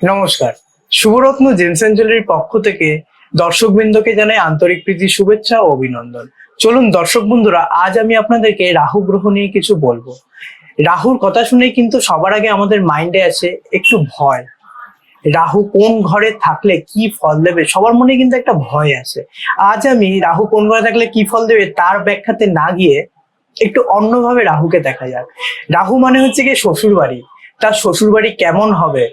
নমস্কার। Shubharatna James and জুয়েলারির পক্ষ থেকে দর্শকবৃন্দকে জানাই আন্তরিক প্রীতি, শুভেচ্ছা ও অভিনন্দন। চলুন দর্শক বন্ধুরা, আজ আমি আপনাদেরকে রাহু গ্রহ নিয়ে কিছু বলবো। রাহুর কথা শুনেই কিন্তু সবার আগে আমাদের মাইন্ডে আসে একটু ভয়। রাহু কোন ঘরে থাকলে কি ফল দেবে, সবার মনে কিন্তু একটা ভয় আছে। আজ আমি রাহু কোন ঘরে থাকলে কি ফল দেবে তার ব্যাখ্যাতে না গিয়ে একটু অন্যভাবে রাহুকে দেখা যাক। রাহু মানে হচ্ছে কি শ্বশুর বাড়ি। তার শ্বশুর বাড়ি কেমন হবে,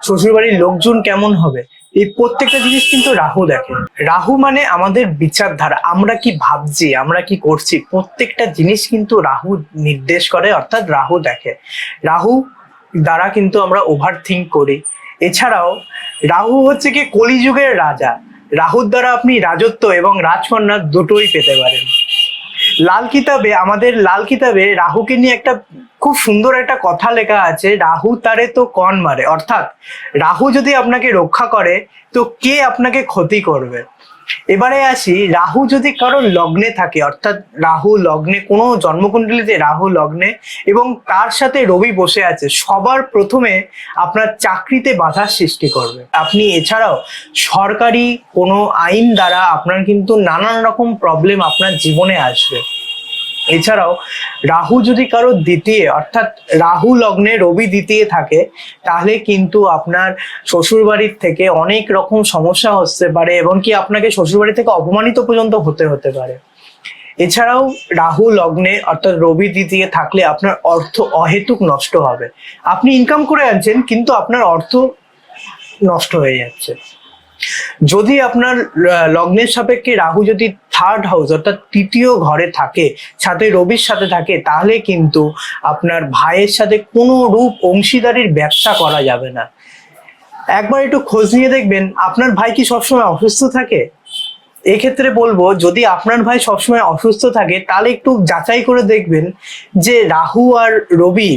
শ্বশুর বাড়ির লোকজন কেমন হবে, এই প্রত্যেকটা জিনিস কিন্তু রাহু দেখে। রাহু মানে আমাদের বিচারধারা, আমরা কি ভাবছি, আমরা কি করছি, প্রত্যেকটা জিনিস কিন্তু রাহু নির্দেশ করে, অর্থাৎ রাহু দেখে। রাহু দ্বারা কিন্তু আমরা ওভার থিঙ্ক করি। এছাড়াও রাহু হচ্ছে কি কলিযুগের রাজা। রাহুর দ্বারা আপনি রাজত্ব এবং রাজকন্যা দুটোই পেতে পারেন। আমাদের লাল কিতাবে রাহুকে নিয়ে একটা খুব সুন্দর একটা কথা লেখা আছে, রাহু তারে তো কন মারে। অর্থাৎ রাহু যদি আপনাকে রক্ষা করে তো কে আপনাকে ক্ষতি করবে। এবারে আসি, রাহু যদি কারোর লগ্নে থাকে, অর্থাৎ রাহু লগ্নে, কোনো জন্মকুণ্ডলীতে রাহু লগ্নে এবং তার সাথে রবি বসে আছে, সবার প্রথমে আপনার চাকরিতে বাধার সৃষ্টি করবে। আপনি এছাড়াও সরকারি কোনো আইন দ্বারা আপনার কিন্তু নানান রকম প্রবলেম আপনার জীবনে আসবে। এছাড়াও রাহু যদি কারো দ্বিতীয়, অর্থাৎ রাহু লগ্নে রবি দ্বিতীয় থাকে, তাহলে কিন্তু আপনার শ্বশুর বাড়ির থেকে অনেক রকম সমস্যা হতে পারে এবং কি আপনাকে শ্বশুর বাড়ি থেকে অপমানিত পর্যন্ত হতে পারে। এছাড়াও রাহু লগ্নে অর্থাৎ রবি দ্বিতীয় থাকলে আপনার অর্থ অহেতুক নষ্ট হবে। আপনি ইনকাম করে আনছেন কিন্তু আপনার অর্থ নষ্ট হয়ে যাচ্ছে। যদি আপনার লগ্নের সাপেক্ষে রাহু যদি থার্ড হাউস অর্থাৎ তৃতীয় ঘরে থাকে, সাথে রবির সাথে থাকে, তাহলে কিন্তু আপনার ভাইয়ের সাথে কোনো রূপ অংশীদারির ব্যবসা করা যাবে না। একবার একটু খোঁজ নিয়ে দেখবেন আপনার ভাই কি সবসময় অসুস্থ থাকে। এক্ষেত্রে বলবো, যদি আপনার ভাই সবসময় অসুস্থ থাকে তাহলে একটু যাচাই করে দেখবেন যে রাহু আর রবি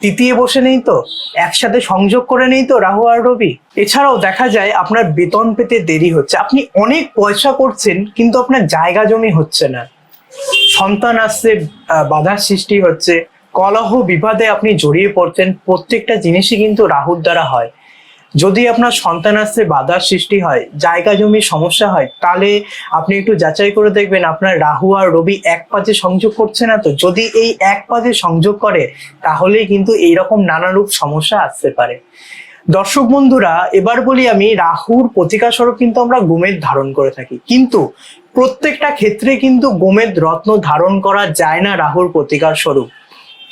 তৃতীয় বসে নেই তো, একসাথে সংযোগ করে নেই তো রাহু আর রবি। এছাড়াও দেখা যায় আপনার বেতন পেতে দেরি হচ্ছে, আপনি অনেক পয়সা করছেন কিন্তু আপনার জায়গা জমি হচ্ছে না, সন্তান আসছে বাধার সৃষ্টি হচ্ছে, কলহ বিবাদে আপনি জড়িয়ে পড়ছেন। প্রত্যেকটা জিনিসই কিন্তু রাহুর দ্বারা হয়। যদি আপনার সন্তান আসতে বাধার সৃষ্টি হয়, জায়গা জমির সমস্যা হয়, তাহলে আপনি একটু যাচাই করে দেখবেন আপনার রাহু আর রবি এক পাশে সংযোগ করছে না তো। যদি এই এক পাশে সংযোগ করে তাহলেই কিন্তু এইরকম নানারূপ সমস্যা আসতে পারে। দর্শক বন্ধুরা, এবার বলি আমি, রাহুর প্রতিকার স্বরূপ কিন্তু আমরা গোমেদ ধারণ করে থাকি, কিন্তু প্রত্যেকটা ক্ষেত্রে কিন্তু গোমেদ রত্ন ধারণ করা যায় না রাহুর প্রতিকার স্বরূপ।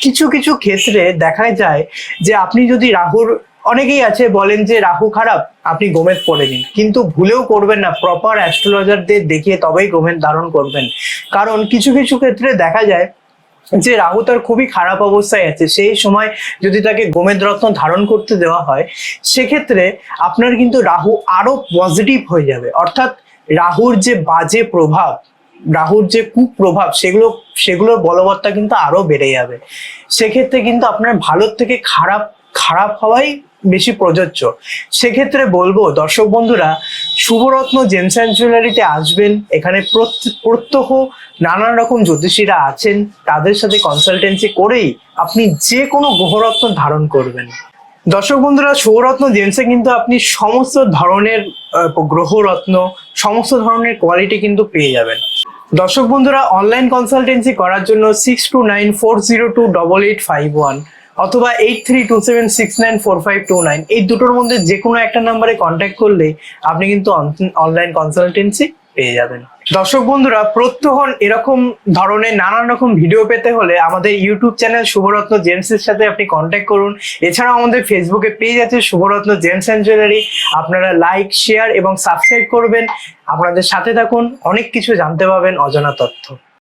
কিছু কিছু ক্ষেত্রে দেখা যায় যে আপনি যদি রাহুর, অনেকেই আছে বলেন যে রাহু খারাপ আপনি গোমেদ পরে নিন, কিন্তু ভুলেও করবেন না, প্রপার অ্যাস্ট্রোলজারদের দেখিয়ে তবেই গোমেদ ধারণ করবেন। কারণ কিছু কিছু ক্ষেত্রে দেখা যায় যে রাহু তার খুবই খারাপ অবস্থায় আছে, সেই সময় যদি তাকে গোমেদ রত্ন ধারণ করতে দেওয়া হয়, সেক্ষেত্রে আপনার কিন্তু রাহু আরো পজিটিভ হয়ে যাবে। অর্থাৎ রাহুর যে বাজে প্রভাব, রাহুর যে কুপ্রভাব, সেগুলোর বলবত্তা কিন্তু আরো বেড়ে যাবে। সেক্ষেত্রে কিন্তু আপনার ভালোর থেকে খারাপ হওয়াই বেশি প্রযোজ্য। সেক্ষেত্রে বলবো দর্শক বন্ধুরা, শুভরত্ন জেমস অ্যান্ড জুয়েলারিতে আসবেন। এখানে প্রত্যহ নানান রকম জ্যোতিষীরা আছেন, তাদের সাথে কনসালটেন্সি করেই আপনি যে কোনো গ্রহরত্ন ধারণ করবেন। দর্শক বন্ধুরা, শুভরত্ন জেমসে কিন্তু আপনি সমস্ত ধরনের গ্রহরত্ন, সমস্ত ধরনের কোয়ালিটি কিন্তু পেয়ে যাবেন। দর্শক বন্ধুরা, অনলাইন কনসালটেন্সি করার জন্য 6294028851 অথবা 8327694529 এই দুটোর মধ্যে যে কোনো একটা নাম্বারে কন্ট্যাক্ট করলে আপনি কিন্তু অনলাইন কনসালটেন্সি পেয়ে যাবেন। দর্শক বন্ধুরা, প্রত্যহ এরকম ধরনের নানান রকম ভিডিও পেতে হলে আমাদের ইউটিউব চ্যানেল শুভরত্ন জেমসের সাথে আপনি কন্ট্যাক্ট করুন। এছাড়াও আমাদের ফেসবুকে পেজ আছে শুভরত্ন জেমস অ্যান্ড জুয়েলারি, আপনারা লাইক, শেয়ার এবং সাবস্ক্রাইব করবেন। আপনাদের সাথে থাকুন, অনেক কিছু জানতে পারবেন, অজানা তথ্য।